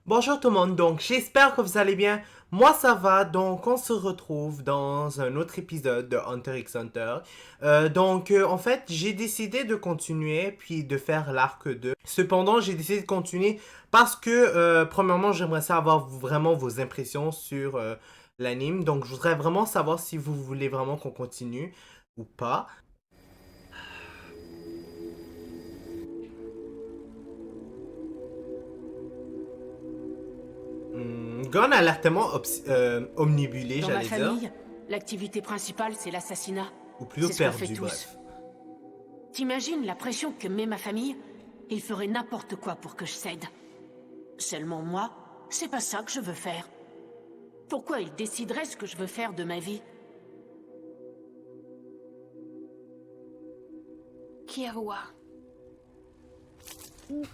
Bonjour tout le monde, donc j'espère que vous allez bien. Moi ça va, donc on se retrouve dans un autre épisode de Hunter x Hunter. En fait j'ai décidé de continuer puis de faire l'arc 2. Cependant j'ai décidé de continuer parce que premièrement j'aimerais savoir vraiment vos impressions sur l'anime. Donc je voudrais vraiment savoir si vous voulez vraiment qu'on continue ou pas. Gon a l'air tellement omnibulé, Dans ma j'allais dire. famille, l'activité principale, c'est l'assassinat. Ou plutôt C'est ce qu'on fait perdu, tous. bref. T'imagines la pression que met ma famille? Ils feraient n'importe quoi pour que je cède. Seulement moi, c'est pas ça que je veux faire. Pourquoi ils décideraient ce que je veux faire de ma vie? Kierwa.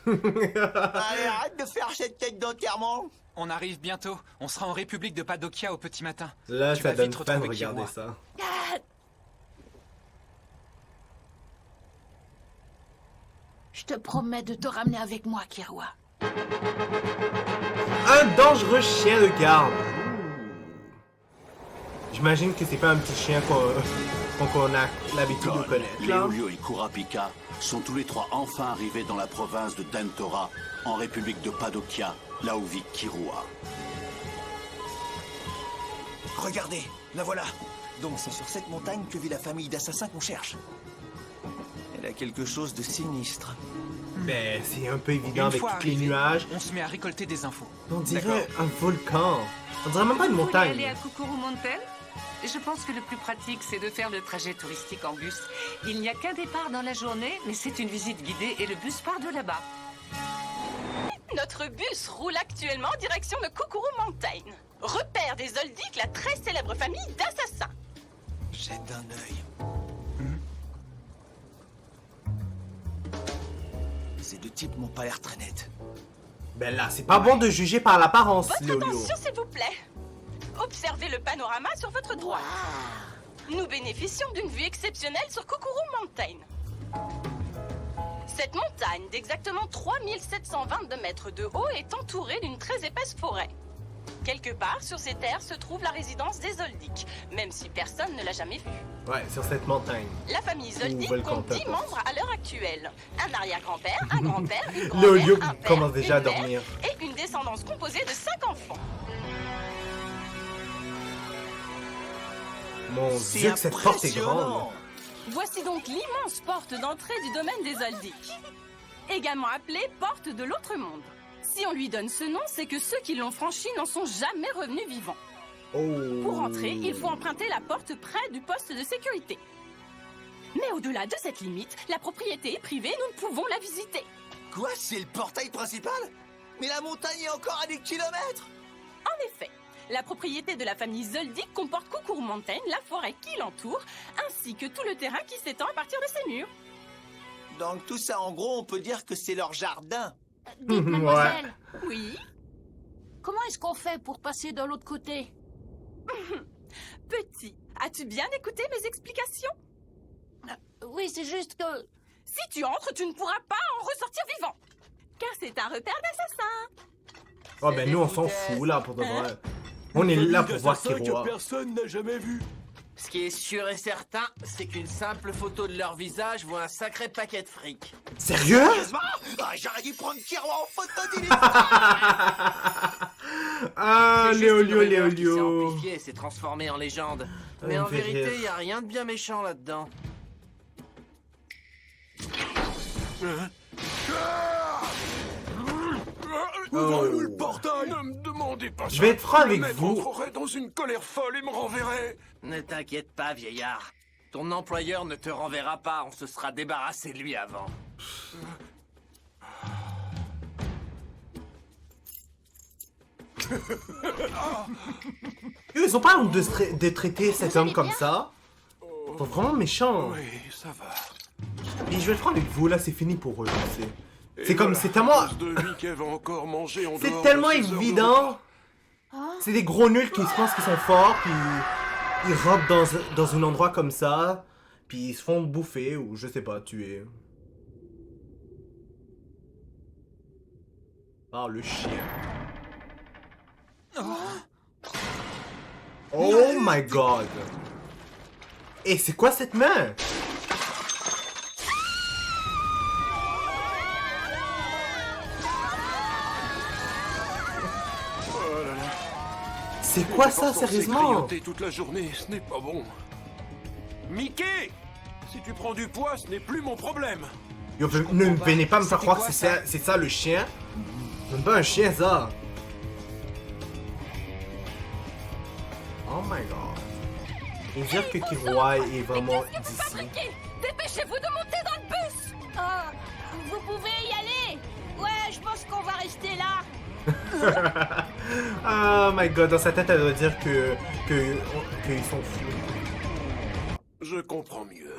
Allez, arrête de faire cette tête d'enterrement. On arrive bientôt. On sera en République de Padokia au petit matin. Là, Tu ça vas donne vite faim de retrouver regarder Killua. ça. Je te promets de te ramener avec moi, Kierwa. Un dangereux chien de garde. J'imagine que c'est pas un petit chien qu'on a l'habitude de Gon, connaître. Là. Leolio et Kurapika sont tous les trois enfin arrivés dans la province de Dentora, en République de Padokia, là où vit Killua. Regardez, la voilà. Donc c'est sur cette montagne que vit la famille d'assassins qu'on cherche. Elle a quelque chose de sinistre. Ben, c'est un peu évident Une avec fois tous les arrivé, nuages. on se met à récolter des infos. On dirait D'accord. un volcan. On dirait même pas une Vous voulez aller montagne. à Kukuru Mountain? Je pense que le plus pratique, c'est de faire le trajet touristique en bus. Il n'y a qu'un départ dans la journée, mais c'est une visite guidée et le bus part de là-bas. Notre bus roule actuellement en direction de Kukuru Mountain, repère des Zoldyck, la très célèbre famille d'assassins. Jette d'un œil. Ces deux types m'ont pas l'air très nets. Ben là, c'est pas bon de juger par l'apparence, Votre Léolio. attention, s'il vous plaît. Observez le panorama sur votre droite. Nous bénéficions d'une vue exceptionnelle sur Kukuru Mountain. Cette montagne d'exactement 3722 mètres de haut est entourée d'une très épaisse forêt. Quelque part sur ces terres se trouve la résidence des Zoldyck, même si personne ne l'a jamais vue. Ouais, sur cette montagne. La famille Zoldyck volcan, compte 10 peut-être. membres à l'heure actuelle. Un arrière-grand-père, un grand-père, une Léolio grand-mère, un père, commence déjà à une mère dormir. et une descendance composée de 5 enfants. Mon C'est dieu, que cette porte est grande. impressionnant. Voici donc l'immense porte d'entrée du domaine des Zoldyck, également appelée porte de l'autre monde. Si on lui donne ce nom, c'est que ceux qui l'ont franchi n'en sont jamais revenus vivants. Oh. Pour entrer, il faut emprunter la porte près du poste de sécurité. Mais au-delà de cette limite, la propriété est privée, nous ne pouvons la visiter. Quoi, c'est le portail principal? Mais la montagne est encore à des kilomètres. En effet, la propriété de la famille Zoldyck comporte Kukuru Mountain, la forêt qui l'entoure, ainsi que tout le terrain qui s'étend à partir de ses murs. Donc tout ça, en gros, on peut dire que c'est leur jardin. Dites, mademoiselle, Oui, comment est-ce qu'on fait pour passer de l'autre côté? petit, as-tu bien écouté mes explications? Oui, c'est juste que... Si tu entres, tu ne pourras pas en ressortir vivant, car c'est un repère d'assassins. Oh ben nous on s'en fout là pour de vrai. On est là pour voir Killua. personne n'a jamais vu. Ce qui est sûr et certain, c'est qu'une simple photo de leur visage vaut un sacré paquet de fric. Sérieux? Sérieusement? Ah, j'aurais dû prendre Killua en photo d'illustre. Ah, C'est juste une Léolio, rumeur qui s'est Léolio. amplifiée et s'est transformée en légende. Mais me en fait vérité, rire. il a rien de bien méchant là-dedans. Ouvrez-nous le Oh. portail. Ne me demandez pas ça. Je vais être franc avec Le maître vous. entrerait dans une colère folle et me renverrait. Ne t'inquiète pas, vieillard. Ton employeur ne te renverra pas, on se sera débarrassé de lui avant. Ils ont pas honte de traiter cet Vous homme allez comme bien? ça. Ils sont vraiment méchants. Oui, ça va. Et je vais être franc avec vous, là c'est fini pour eux, je sais. Et C'est comme, voilà, c'est tellement... à cause de lui qu'elle va encore manger en C'est dehors tellement de ses heures de évident. repas. C'est des gros nuls qui se pensent qu'ils sont forts, puis ils rompent dans un endroit comme ça, puis ils se font bouffer ou je sais pas, tuer. Ah, le chien. Oh my god. Et c'est quoi cette main? Oh là là. C'est quoi On est ça, pas censé sérieusement? grignoter toute la journée, ce n'est pas bon. Mickey! Si tu prends du poids, ce n'est plus mon problème. Yo, Je ne comprends pas. venez pas me faire C'était croire quoi, que ça? c'est ça le chien. C'est pas un chien, ça. Oh my god. Et dire que Kiroa est vraiment d'ici. Dépêchez-vous de monter dans le bus. Vous pouvez y aller. Ouais, je pense qu'on va rester là. Oh my god, dans sa tête, elle doit dire qu'ils sont fous. Je comprends mieux.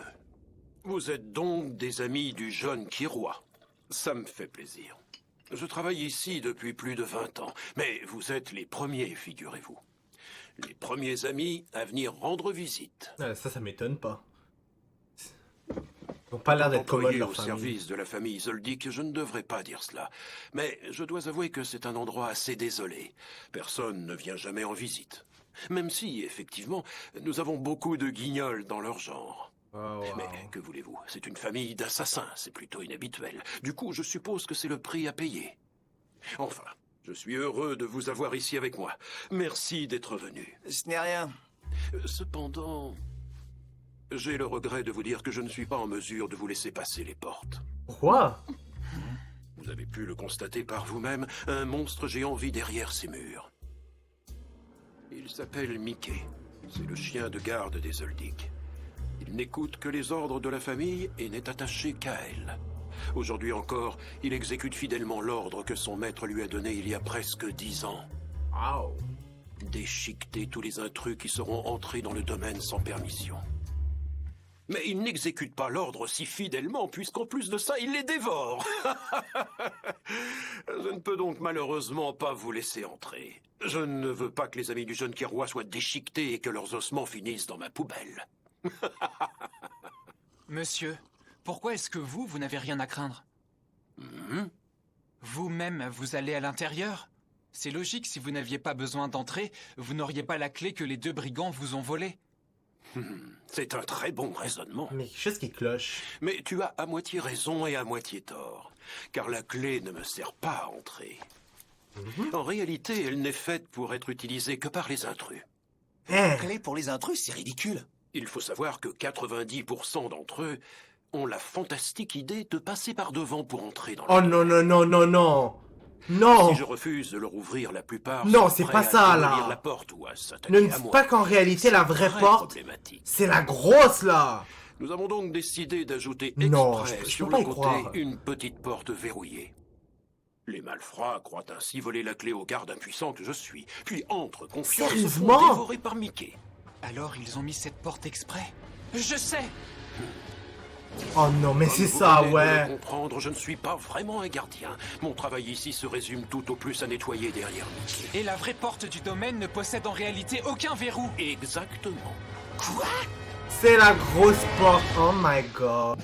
Vous êtes donc des amis du jeune Kiroa. Ça me fait plaisir. Je travaille ici depuis plus de 20 ans, mais vous êtes les premiers, figurez-vous. Les premiers amis à venir rendre visite. Ça m'étonne pas. Ils n'ont pas l'air d'être commodes, Employé leur au famille. service de la famille Zoldyck, je ne devrais pas dire cela. Mais je dois avouer que c'est un endroit assez désolé. Personne ne vient jamais en visite. Même si, effectivement, nous avons beaucoup de guignols dans leur genre. Oh, wow. Mais que voulez-vous? C'est une famille d'assassins, c'est plutôt inhabituel. Du coup, je suppose que c'est le prix à payer. Enfin, je suis heureux de vous avoir ici avec moi. Merci d'être venu. Ce n'est rien. Cependant, j'ai le regret de vous dire que je ne suis pas en mesure de vous laisser passer les portes. Pourquoi? Vous avez pu le constater par vous-même, un monstre géant vit derrière ces murs. Il s'appelle Mickey. C'est le chien de garde des Zoldyck. Il n'écoute que les ordres de la famille et n'est attaché qu'à elle. Aujourd'hui encore, il exécute fidèlement l'ordre que son maître lui a donné il y a presque 10 ans. Wow. Déchiqueter tous les intrus qui seront entrés dans le domaine sans permission. Mais il n'exécute pas l'ordre si fidèlement, puisqu'en plus de ça, il les dévore. Je ne peux donc malheureusement pas vous laisser entrer. Je ne veux pas que les amis du jeune Kiroa soient déchiquetés et que leurs ossements finissent dans ma poubelle. Monsieur, pourquoi est-ce que vous n'avez rien à craindre? Vous-même, vous allez à l'intérieur? C'est logique, si vous n'aviez pas besoin d'entrer, vous n'auriez pas la clé que les deux brigands vous ont volée. C'est un très bon raisonnement. Mais quelque chose qui cloche. Mais tu as à moitié raison et à moitié tort. Car la clé ne me sert pas à entrer. En réalité, elle n'est faite pour être utilisée que par les intrus. Hein? Clé pour les intrus, c'est ridicule. Il faut savoir que 90% d'entre eux ont la fantastique idée de passer par devant pour entrer dans Oh le non, non, non, non, non. Non. Si je refuse de leur ouvrir la plupart, Non, sont c'est prêts pas à ça, démolir là. la porte ou à s'attaquer Ne me à dites moi. pas qu'en réalité, la vraie Très porte, problématique. c'est la grosse, là. Nous avons donc décidé d'ajouter Non, exprès je sur peux pas le y côté croire. une petite porte verrouillée. Les malfrats croient ainsi voler la clé au garde impuissant que je suis, puis entre confiance se font Sérieusement? dévorer par Mickey. Alors ils ont mis cette porte exprès? Je sais! Oh non, mais Comme c'est vous ça, venez de le ouais. comprendre, je ne suis pas vraiment un gardien. Mon travail ici se résume tout au plus à nettoyer derrière Mickey. Et la vraie porte du domaine ne possède en réalité aucun verrou. Exactement. C'est la grosse porte. Oh my god.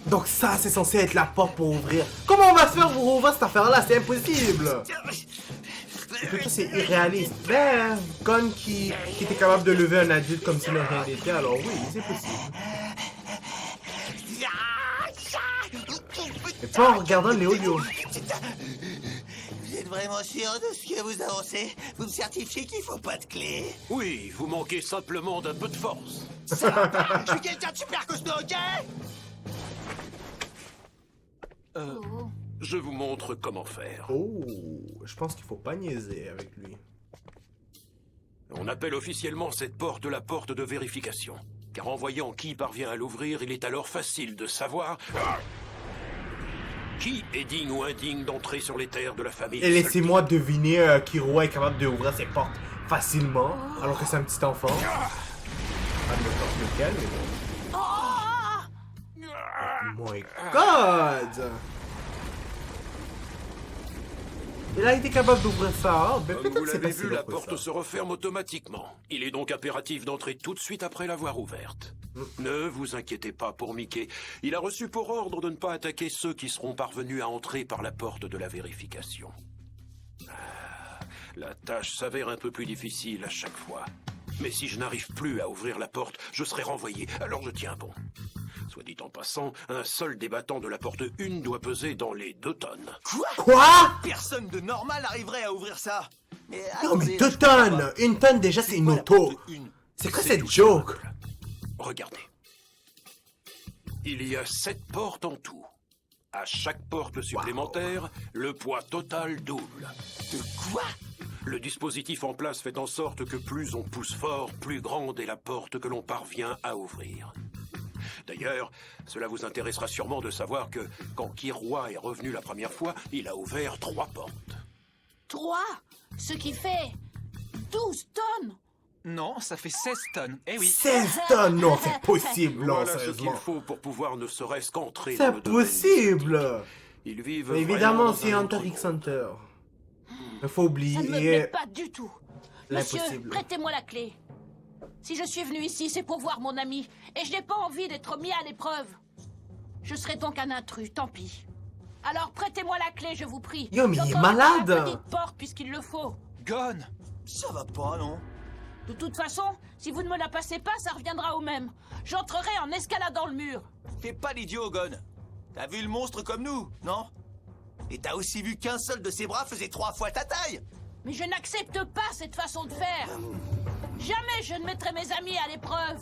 Donc ça, c'est censé être la porte pour ouvrir. Comment on va faire pour ouvrir cette affaire-là? C'est impossible. Et puis ça, c'est irréaliste. Ben, Gon qui était capable de lever un adulte comme si de rien n'était, alors oui, c'est possible. Et pas en regardant Léolio. Vous êtes vraiment sûr de ce que vous avancez? Vous me certifiez qu'il faut pas de clé? Oui, vous manquez simplement d'un peu de force. Je suis quelqu'un de super costaud, ok? Je vous montre comment faire. Oh, je pense qu'il faut pas niaiser avec lui. On appelle officiellement cette porte la porte de vérification. Car en voyant qui parvient à l'ouvrir, il est alors facile de savoir qui est digne ou indigne d'entrer sur les terres de la famille. Et laissez-moi deviner Kiroa est capable d'ouvrir ses portes facilement, alors que c'est un petit enfant. Pas de n'importe lequel, mais bon. Oh my god! Il a été capable d'ouvrir ça, ben Comme peut-être vous c'est l'avez facile vu, la après porte ça. se referme automatiquement. Il est donc impératif d'entrer tout de suite après l'avoir ouverte. Ne vous inquiétez pas pour Mickey. Il a reçu pour ordre de ne pas attaquer ceux qui seront parvenus à entrer par la porte de la vérification. La tâche s'avère un peu plus difficile à chaque fois. Mais si je n'arrive plus à ouvrir la porte, je serai renvoyé, alors je tiens bon. Soit dit en passant, un seul débattant de la porte 1 doit peser dans les 2 tonnes. Quoi? Personne de normal arriverait à ouvrir ça. Mais Non, mais attendez, 2 je comprends tonnes! pas. Une tonne, déjà, c'est une Quoi, la auto. porte 1? C'est quoi C'est cette tout joke? simple. Regardez. Il y a 7 portes en tout. À chaque porte supplémentaire, le poids total double. De quoi? Le dispositif en place fait en sorte que plus on pousse fort, plus grande est la porte que l'on parvient à ouvrir. D'ailleurs, cela vous intéressera sûrement de savoir que quand Kiroa est revenu la première fois, il a ouvert 3 portes. 3, ce qui fait 12 tonnes. Non, ça fait 16 tonnes. Eh oui. 16 tonnes? Non, c'est possible, non, Voilà ce qu'il sérieusement. faut pour pouvoir ne serait-ce qu'entrer dans C'est le domaine possible! mystique. Ils vivent Mais vraiment évidemment, dans c'est un Hunter autre x monde. Hunter. Il faut Ça ne me oublier plaît pas du tout. Monsieur, l'impossible. prêtez-moi la clé. Si je suis venu ici, c'est pour voir mon ami. Et je n'ai pas envie d'être mis à l'épreuve. Je serai donc un intrus, tant pis. Alors prêtez-moi la clé, je vous prie. Yo, mais il est J'entrerai malade. par la petite porte puisqu'il le faut. Gon! Ça va pas, non? De toute façon, si vous ne me la passez pas, ça reviendra au même. J'entrerai en escaladant le mur. T'es pas l'idiot, Gon. T'as vu le monstre comme nous, non? Et t'as aussi vu qu'un seul de ses bras faisait 3 fois ta taille. Mais je n'accepte pas cette façon de faire. Jamais je ne mettrai mes amis à l'épreuve.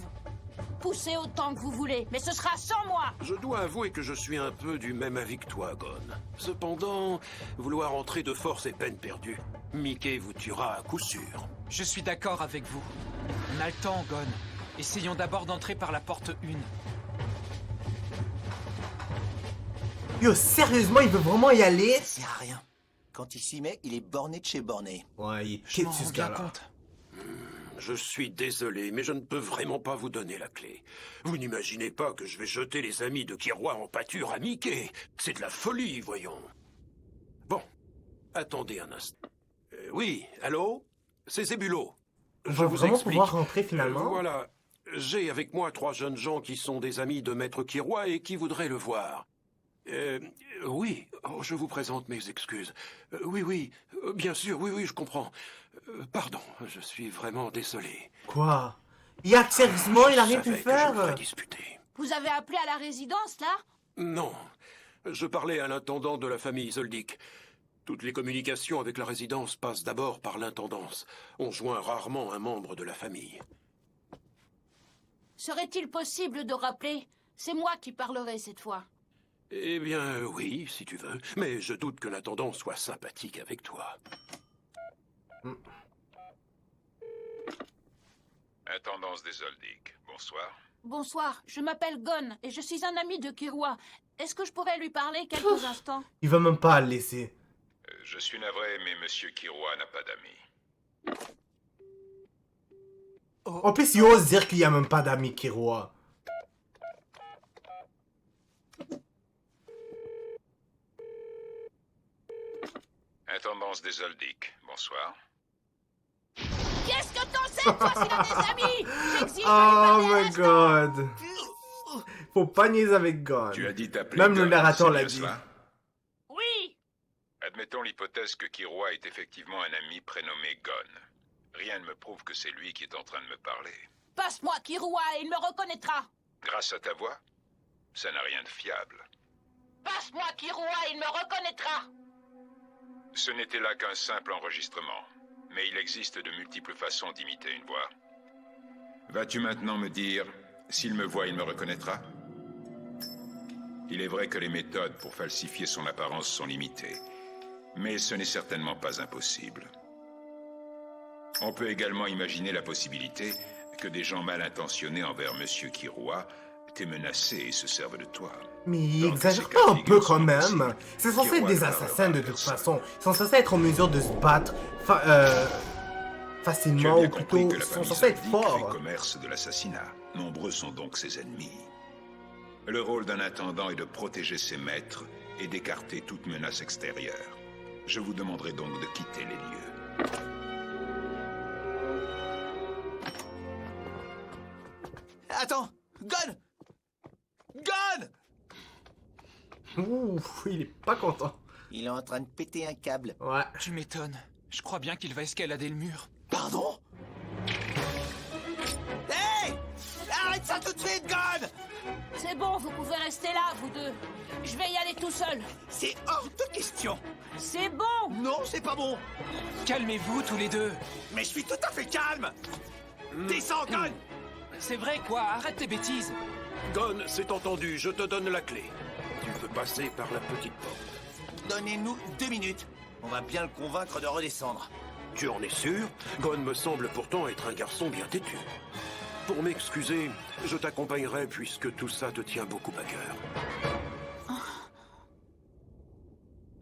Poussez autant que vous voulez, mais ce sera sans moi. Je dois avouer que je suis un peu du même avis que toi, Gon. Cependant, vouloir entrer de force est peine perdue. Mickey vous tuera à coup sûr. Je suis d'accord avec vous. On a le temps, Gon. Essayons d'abord d'entrer par la porte 1. Yo, sérieusement, il veut vraiment y aller? Ça sert à rien. Quand il s'y met, il est borné de chez borné. Ouais, il est Je m'en têtu, ce rends bien gars-là. compte. Je suis désolé, mais je ne peux vraiment pas vous donner la clé. Vous n'imaginez pas que je vais jeter les amis de Kiroa en pâture à Mickey. C'est de la folie, voyons. Bon, attendez un instant. Oui, allô? C'est Zébulo. On va vraiment pouvoir rentrer finalement? Voilà. J'ai avec moi 3 jeunes gens qui sont des amis de Maître Kiroa et qui voudraient le voir. Oui, oh, je vous présente mes excuses. Oui, bien sûr, oui, je comprends. Pardon, je suis vraiment désolé. Quoi? Il a sérieusement, il a rien pu Je savais que je me faire? ferais disputer. Vous avez appelé à la résidence, là? Non, je parlais à l'intendant de la famille Zoldyck. Toutes les communications avec la résidence passent d'abord par l'intendance. On joint rarement un membre de la famille. Serait-il possible de rappeler? C'est moi qui parlerai cette fois. Eh bien, oui, si tu veux. Mais je doute que l'intendant soit sympathique avec toi. Intendance des Zoldyck. Bonsoir. Bonsoir, je m'appelle Gon et je suis un ami de Kiroa. Est-ce que je pourrais lui parler quelques instants? Il va même pas le laisser. Je suis navré, mais Monsieur Kiroa n'a pas d'amis. En plus, il ose dire qu'il y a même pas d'amis Kiroa. Intendance des Zoldyck. Bonsoir. Qu'est-ce que t'en sais, toi, s'il a des amis? J'exige de lui Oh parler à my l'instant. god. Faut pas niaiser avec Gon. Tu as dit t'appeler Même le Gon, narrateur c'est l'a bien dit. cela? Oui, Admettons l'hypothèse que Kiroa est effectivement un ami prénommé Gon. Rien ne me prouve que c'est lui qui est en train de me parler. passe-moi Kiroa et il me reconnaîtra. Grâce à ta voix? Ça n'a rien de fiable. Passe-moi Kiroa et il me reconnaîtra. Ce n'était là qu'un simple enregistrement. Mais il existe de multiples façons d'imiter une voix. Vas-tu maintenant me dire, s'il me voit, il me reconnaîtra? Il est vrai que les méthodes pour falsifier son apparence sont limitées. Mais ce n'est certainement pas impossible. On peut également imaginer la possibilité que des gens mal intentionnés envers Monsieur Kiroa t'aient menacé et se servent de toi. Mais il Donc, exagère ces pas cas un de peu figure quand sont même. possibles. C'est censé être Kiroa des ne parlera assassins de à toute personne. façon. Ils sont censés être en mesure de se battre Tu as facilement bien ou compris plutôt que ils la sont famille censés être Zoldyck fait forts. commerce de l'assassinat. Nombreux sont donc ses ennemis. Le rôle d'un intendant est de protéger ses maîtres et d'écarter toute menace extérieure. Je vous demanderai donc de quitter les lieux. Attends, Gon! Gon! Ouh, il est pas content. Il est en train de péter un câble. Ouais. Tu m'étonnes. Je crois bien qu'il va escalader le mur. Pardon? Hey! Arrête ça tout de suite, Gon! C'est bon, vous pouvez rester là, vous deux. Je vais y aller tout seul. C'est hors de question! C'est bon. Non, c'est pas bon! Calmez-vous tous les deux. Mais je suis tout à fait calme! Descends, Gon! C'est vrai quoi, arrête tes bêtises. Gon, c'est entendu, je te donne la clé. Tu peux passer par la petite porte. Donnez-nous 2 minutes. On va bien le convaincre de redescendre. Tu en es sûr? Gon me semble pourtant être un garçon bien têtu. Pour m'excuser, je t'accompagnerai puisque tout ça te tient beaucoup à cœur.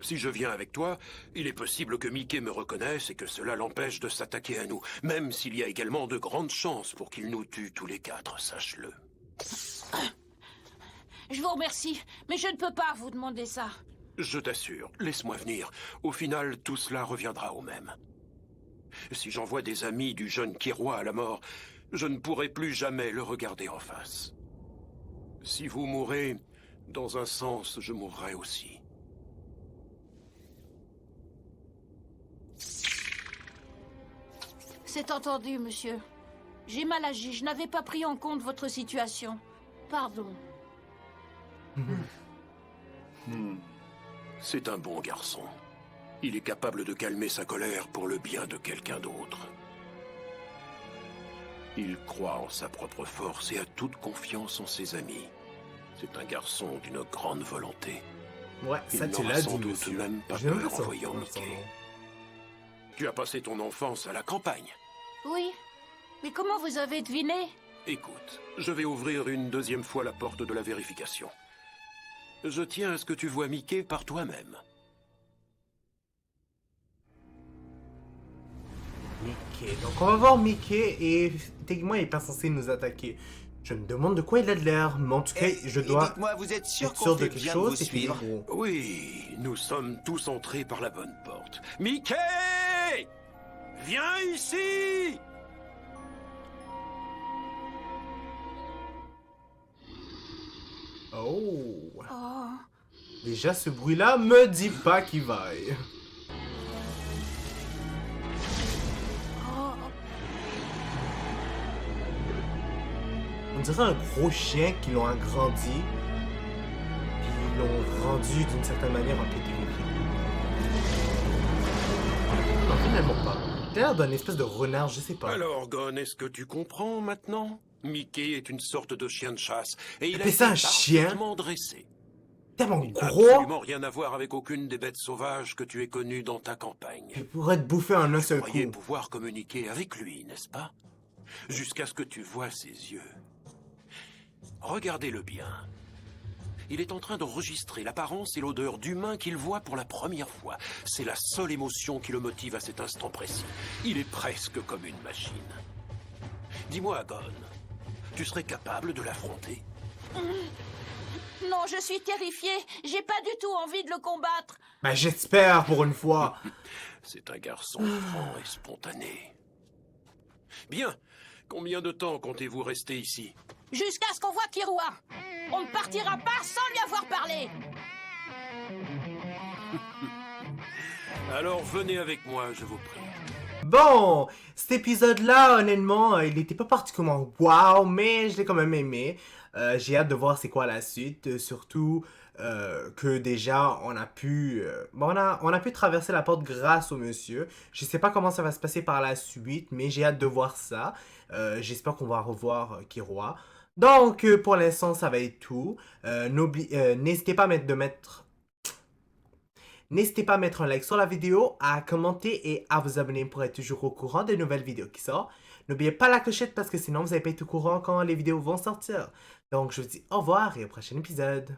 Si je viens avec toi, il est possible que Mickey me reconnaisse et que cela l'empêche de s'attaquer à nous, même s'il y a également de grandes chances pour qu'il nous tue tous les 4, sache-le. Je vous remercie, mais je ne peux pas vous demander ça. Je t'assure, laisse-moi venir. Au final, tout cela reviendra au même. Si j'envoie des amis du jeune Kiroa à la mort, je ne pourrai plus jamais le regarder en face. Si vous mourrez, dans un sens, je mourrai aussi. C'est entendu, monsieur. J'ai mal agi, je n'avais pas pris en compte votre situation. Pardon. C'est un bon garçon. Il est capable de calmer sa colère pour le bien de quelqu'un d'autre. Il croit en sa propre force et a toute confiance en ses amis. C'est un garçon d'une grande volonté. Ouais, ça Il tu n'aura l'as sans dit, doute monsieur. même pas Je n'aime peur pas en ça, voyant son Mickey. nom. Tu as passé ton enfance à la campagne. Oui. Mais comment vous avez deviné? Écoute, je vais ouvrir une deuxième fois la porte de la vérification. Je tiens à ce que tu vois Mickey par toi-même. Mickey. Donc on va voir Mickey et techniquement il n'est pas censé nous attaquer. Je me demande de quoi il a de l'air, mais en tout cas je dois Dites-moi, vous êtes sûr être qu'on sûr de fait quelque bien de vous chose et qu'il est suivre? gros. Oui, nous sommes tous entrés par la bonne porte. Mickey! Viens ici! Oh. Oh. Déjà ce bruit-là me dit pas qu'il vaille. Oh. On dirait un gros chien qui l'ont agrandi. Puis ils l'ont rendu d'une certaine manière un peu terrifiant. Non, finalement pas. Il a l'air d'un espèce de renard, je sais pas. Alors, Gon, est-ce que tu comprends maintenant? Mickey est une sorte de chien de chasse. Et il a Mais c'est été un chien? parfaitement dressé. Tellement Il n'a gros. absolument rien à voir avec aucune des bêtes sauvages que tu aies connues dans ta campagne. Il pourrait te bouffer en un seul Tu croyais coup. pouvoir communiquer avec lui, n'est-ce pas? Jusqu'à ce que tu vois ses yeux. Regardez-le bien. Il est en train d'enregistrer l'apparence et l'odeur d'humain qu'il voit pour la première fois. C'est la seule émotion qui le motive à cet instant précis. Il est presque comme une machine. Dis-moi, Gon, tu serais capable de l'affronter? Non, je suis terrifiée. J'ai pas du tout envie de le combattre. Bah j'espère pour une fois. C'est un garçon franc et spontané. Bien. Combien de temps comptez-vous rester ici? Jusqu'à ce qu'on voit Kiroa. On ne partira pas sans lui avoir parlé. Alors venez avec moi, je vous prie. Bon, cet épisode-là, honnêtement, il n'était pas particulièrement wow, mais je l'ai quand même aimé. J'ai hâte de voir c'est quoi la suite, surtout que déjà on a pu traverser la porte grâce au monsieur. Je sais pas comment ça va se passer par la suite, mais j'ai hâte de voir ça. J'espère qu'on va revoir Kiroa. Donc pour l'instant ça va être tout. N'hésitez pas N'hésitez pas à mettre un like sur la vidéo, à commenter et à vous abonner pour être toujours au courant des nouvelles vidéos qui sortent. N'oubliez pas la clochette parce que sinon vous n'allez pas être au courant quand les vidéos vont sortir. Donc je vous dis au revoir et au prochain épisode.